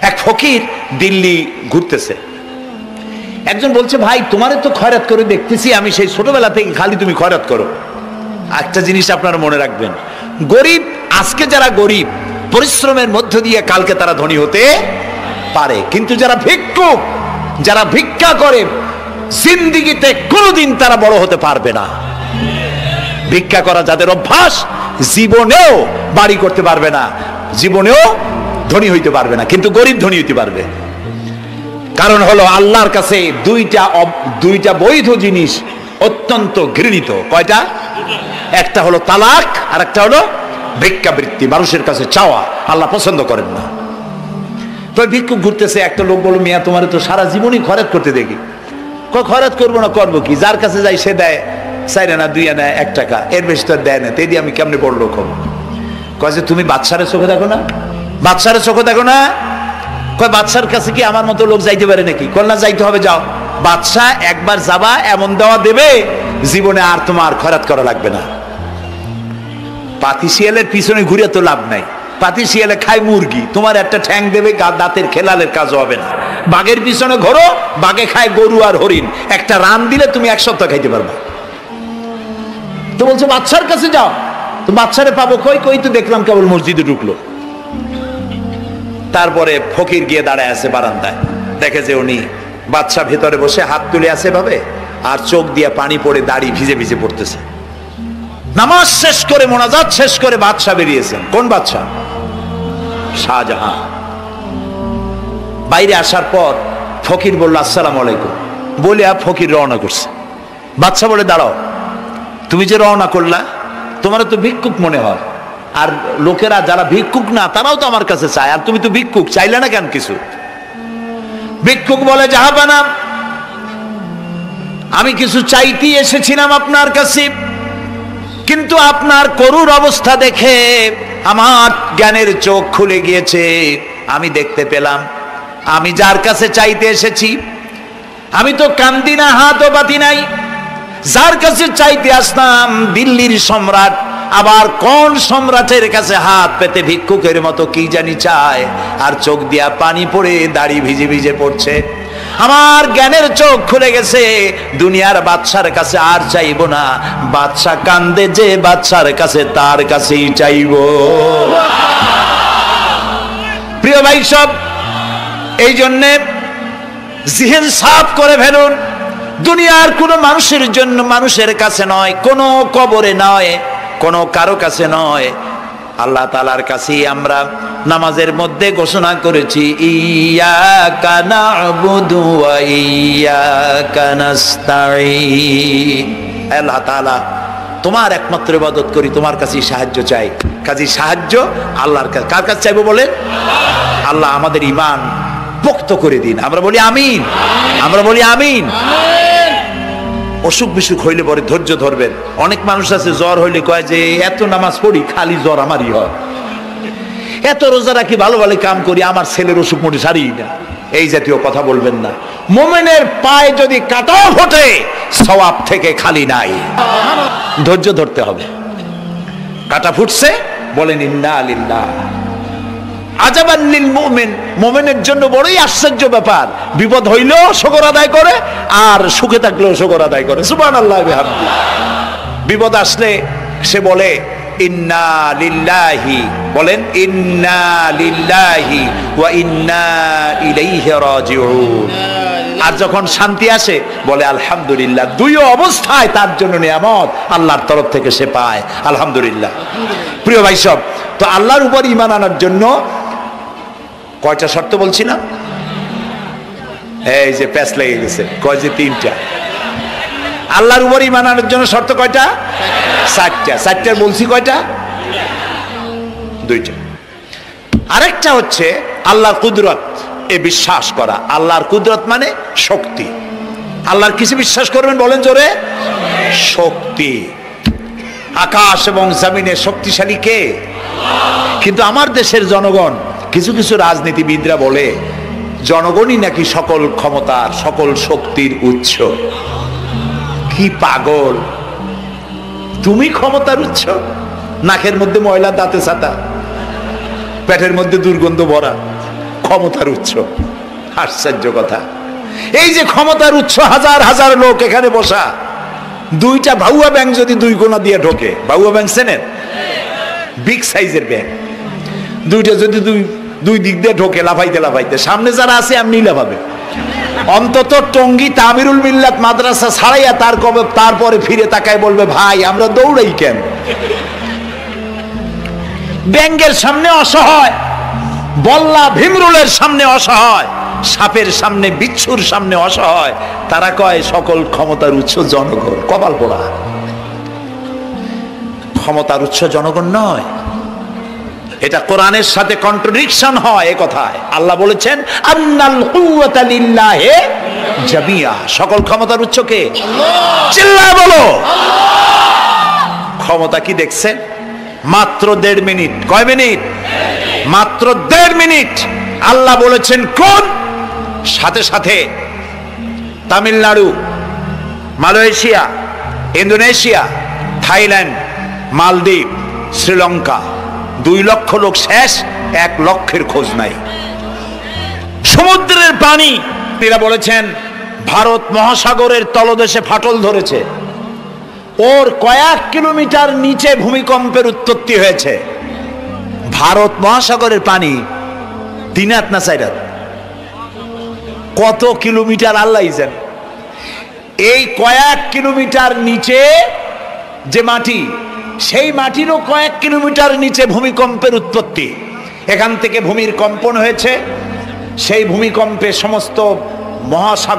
এক ফকির দিল্লি ঘুরতেছে। একজন বলছে, ভাই তোমারে তো খয়রাত করে দেখতেছি আমি, সেই ছোটবেলা থেকে খালি তুমি খয়রাত করো। একটা জিনিস আপনারা মনে রাখবেন, গরিব, আজকে যারা গরিব পরিশ্রমের মধ্য দিয়ে কালকে তারা ধনী হতে পারে, কিন্তু যারা ভিক্ষুক, যারা ভিক্ষা করে, জিন্দেগিতে কোনোদিন তারা বড় হতে পারবে না। ভিক্ষা করা যাদের অভ্যাস, জীবনেও বাড়ি করতে পারবে না, জীবনেও ধনী হইতে পারবে না, কিন্তু গরিব ধনী হইতে পারবে। কারণ হলো আল্লাহর কাছে দুইটা বৈধ জিনিস অত্যন্ত ঘৃণিত। কয়টা? একটা হলো তালাক, আর একটা হলো ভিক্ষাবৃত্তি, মানুষের কাছে চাওয়া। আল্লাহ পছন্দ করেন না। তো ভিক্ষুক ঘুরতেছে, একটা লোক বলল, মিয়া তোমার তো সারা জীবনই খরচ করতে দেখি। খরচ করবো না, করবো কি? যার কাছে যাই সে দেয় 4 আনা 2 আনা 1 টাকা, এর বেশি তো দেয় না, তেদি আমি কেমনে বড় লোক হবো? কয় যে তুমি বাদশারে চোখে দেখো না, বাদশারে চোখে দেখো না। কয় বাদশার কাছে কি আমার মতো লোক যাইতে পারে নাকি? কল না, যাইতে হবে, যাও। বাদশা একবার যাবা, এমন দেওয়া দেবে জীবনে আর তোমার খয়রাত করা লাগবে না। পাতি শিয়ালের পিছনে ঘুরে তো লাভ নাই, পাতি শিয়ালে খায় মুরগি, তোমার একটা ঠ্যাং দেবে, দাঁতের খেলালের কাজ হবে না। বাঘের পিছনে ঘোরো, বাঘে খায় গরু আর হরিণ, একটা রান দিলে তুমি 1 সপ্তাহ খাইতে পারবা। তো বলছো বাদশার কাছে যাও, তো বাদশারে পাবো কই? কই তো দেখলাম কেবল মসজিদে ঢুকলো। তারপরে ফকির গিয়ে দাঁড়ায় আছে বারান্দায়, দেখে যে উনি বাদশা ভেতরে বসে হাত তুলে আছে ভাবে, আর চোখ দিয়ে পানি পড়ে দাড়ি ভিজে ভিজে পড়তেছে। নামাজ শেষ করে, মোনাজাত শেষ করে বাদশা বেরিয়েছেন। কোন বাদশা? শাহজাহান। বাইরে আসার পর ফকির বলল, আসসালামু আলাইকুম বলে ফকির রওনা করছে। বাদশা বলে, দাঁড়াও, তুমি যে রওনা করলা, তোমার তো ভিক্ষুক মনে হয়, আর লোকেরা যারা ভিক্ষুক না তারাও তো আমার কাছে চায়, আর তুমি তো ভিক্ষুক, চাইলে না কেন কিছু? ভিক্ষুক বলে, জাহাপানা, আমি কিছু চাইতেই এসেছিলাম আপনার কাছে, কিন্তু আপনার করুণ অবস্থা দেখে আমার জ্ঞানের চোখ খুলে গিয়েছে। আমি দেখতে পেলাম আমি যার কাছে চাইতে এসেছি, আমি তো কান্দি না, হাতও পাতি নাই। যার কাছে চাইতে আসলাম দিল্লির সম্রাট, আবার কোন সম্রাটের কাছে হাত পেতে ভিক্ষুকের মতো কি জানি চায়, আর চোখ দিয়া পানি পড়ে দাড়ি ভিজে ভিজে পড়ছে। আমার জ্ঞানের চোখ খুলে গেছে, দুনিয়ার বাদশার কাছে আর চাইবো না। বাদশা কান্দে যে বাদশার কাছে, তার কাছেই চাইবো। প্রিয় ভাই সব, এই জন্যে জিহ্ন সাফ করে ফেলুন। দুনিয়ার কোনো মানুষের জন্য, মানুষের কাছে নয়, কোনো কবরে নয়, কোনো কারো কাছে নয়, আল্লাহ তাআলার কাছেই আমরা নামাজের মধ্যে ঘোষণা করেছি, ইয়াকা না'বুদু ওয়া ইয়াকা নাস্তাঈন। আল্লাহ তাআলা, তোমার একমাত্র ইবাদত করি, তোমার কাছেই সাহায্য চাই। কাজী সাহায্য আল্লাহর কাছে। কার কাছে চাইবো বলে? আল্লাহ আমাদের ঈমান পোক্ত করে দিন। আমরা বলি আমিন, আমরা বলি আমিন। অসুখ বিসুখ হইলে পরে ধৈর্য ধরবেন। অনেক মানুষ আছে জ্বর হইলে কয় যে এত নামাজ পড়ি খালি জ্বর আমারই হয়, এত রোজা রাখি, ভালো ভালো কাম করি, আমার ছেলের অসুখ মোটে সারি না। এই জাতীয় কথা বলবেন না। মুমিনের পায়ে যদি কাঁটাও ফোটে, সওয়াব থেকে খালি নাই, ধৈর্য ধরতে হবে। কাঁটা ফুটছে, বলেন ইন্না লিল্লাহ। আজাবান লিল মুমিন, মুমিনের জন্য বড়ই আশ্চর্য ব্যাপার, বিপদ হইলেও শুকর আদায় করে, আর সুখে থাকলেও শুকর আদায় করে। সুবহানাল্লাহ বিহামদিহি। বিপদ আসলে সে বলে ইন্না লিল্লাহি, বলেন ইন্না লিল্লাহি ওয়া ইন্না ইলাইহি রাজিউন। আর যখন শান্তি আসে বলে আলহামদুলিল্লাহ। দুই অবস্থায় তার জন্য নিয়ামত আল্লাহর তরফ থেকে সে পায়, আলহামদুলিল্লাহ। প্রিয় ভাই সব, তো আল্লাহর উপর ঈমান আনার জন্য কয়টা শর্ত বলছিলাম? এই যে প্যাচ লেগে গেছে, কয় যে 3টা। আল্লাহর উপর ঈমান আনার জন্য শর্ত কয়টা? 4টা। 4টার বলছি কয়টা? 2টা। আরেকটা হচ্ছে আল্লাহর কুদরত, এ বিশ্বাস করা। আল্লাহর কুদরত মানে শক্তি। আল্লাহর কিছু বিশ্বাস করবেন, বলেন জোরে? শক্তি। আকাশ এবং জমিনে শক্তিশালী কে? কিন্তু আমার দেশের জনগণ, কিছু কিছু রাজনীতিবিদরা বলে জনগণই নাকি সকল ক্ষমতার, সকল শক্তির উৎস। কি পাগল! তুমি ক্ষমতার উৎস? নাকের মধ্যে ময়লা, দাঁতে ছাতা, পেটের মধ্যে দুর্গন্ধ ভরা, ক্ষমতার উৎস। আশ্চর্য কথা, এই যে ক্ষমতার উৎস, হাজার হাজার লোক এখানে বসা, দুইটা ভাউয়া ব্যাংক যদি দুই কোণা দিয়ে ঢোকে, ভাউয়া ব্যাংক চেনেন, বিগ সাইজের ব্যাংক, দুইটা যদি দুই দিক দিয়ে ঢোকে লাফাইতে লাফাইতে, সামনে যারা আছে এমনি লাফাবে। অন্তত টঙ্গী তামিরুল মিল্লাত মাদ্রাসা ছাড়াইয়া তারপরে ফিরে তাকায় বলবে, ভাই আমরা দৌড়াই কেন? ব্যাংকের সামনে অসহায়, বল্লা ভীমরুলের সামনে অসহায়, সাপের সামনে বিচ্ছুর সামনে অসহায়, তারা কয় সকল ক্ষমতার উৎস জনগণ। কপাল পোড়া, ক্ষমতার উৎস জনগণ নয়। এটা কোরআনের সাথে কন্ট্রাডিকশন হয় এ কথায়। আল্লাহ বলেছেন আন্নাল কুওয়াতা লিল্লাহি জামিয়া, সকল ক্ষমতার উৎস কে? চিল্লায় বলো ক্ষমতা কি দেখছেন? মাত্র 1.5 মিনিট। কয় মিনিট? মাত্র 1.5 মিনিট। আল্লাহ বলেছেন কোন? সাথে সাথে তামিলনাড়ু, মালয়েশিয়া, ইন্দোনেশিয়া, থাইল্যান্ড, মালদ্বীপ, শ্রীলঙ্কা 2 লক্ষ লোক শেষ, 1 লক্ষের খোঁজ নাই। সমুদ্রের পানি, এরা বলেছেন ভারত মহাসাগরের তলদেশে ফাটল ধরেছে, ওর কয়েক কিলোমিটার নিচে ভূমিকম্পের উৎপত্তি হয়েছে। ভারত মহাসাগরের পানি 3 হাত না 4 হাত, কত কিলোমিটার আল্লাহ জানে। এই কয়েক কিলোমিটার নিচে যে মাটি, সেই মাটিরও কয়েক কিলোমিটার নিচে ভূমিকম্পের উৎপত্তি। এখান থেকে ভূমির কম্পন হয়েছে, সেই ভূমিকম্পে সমস্ত মহাসাগর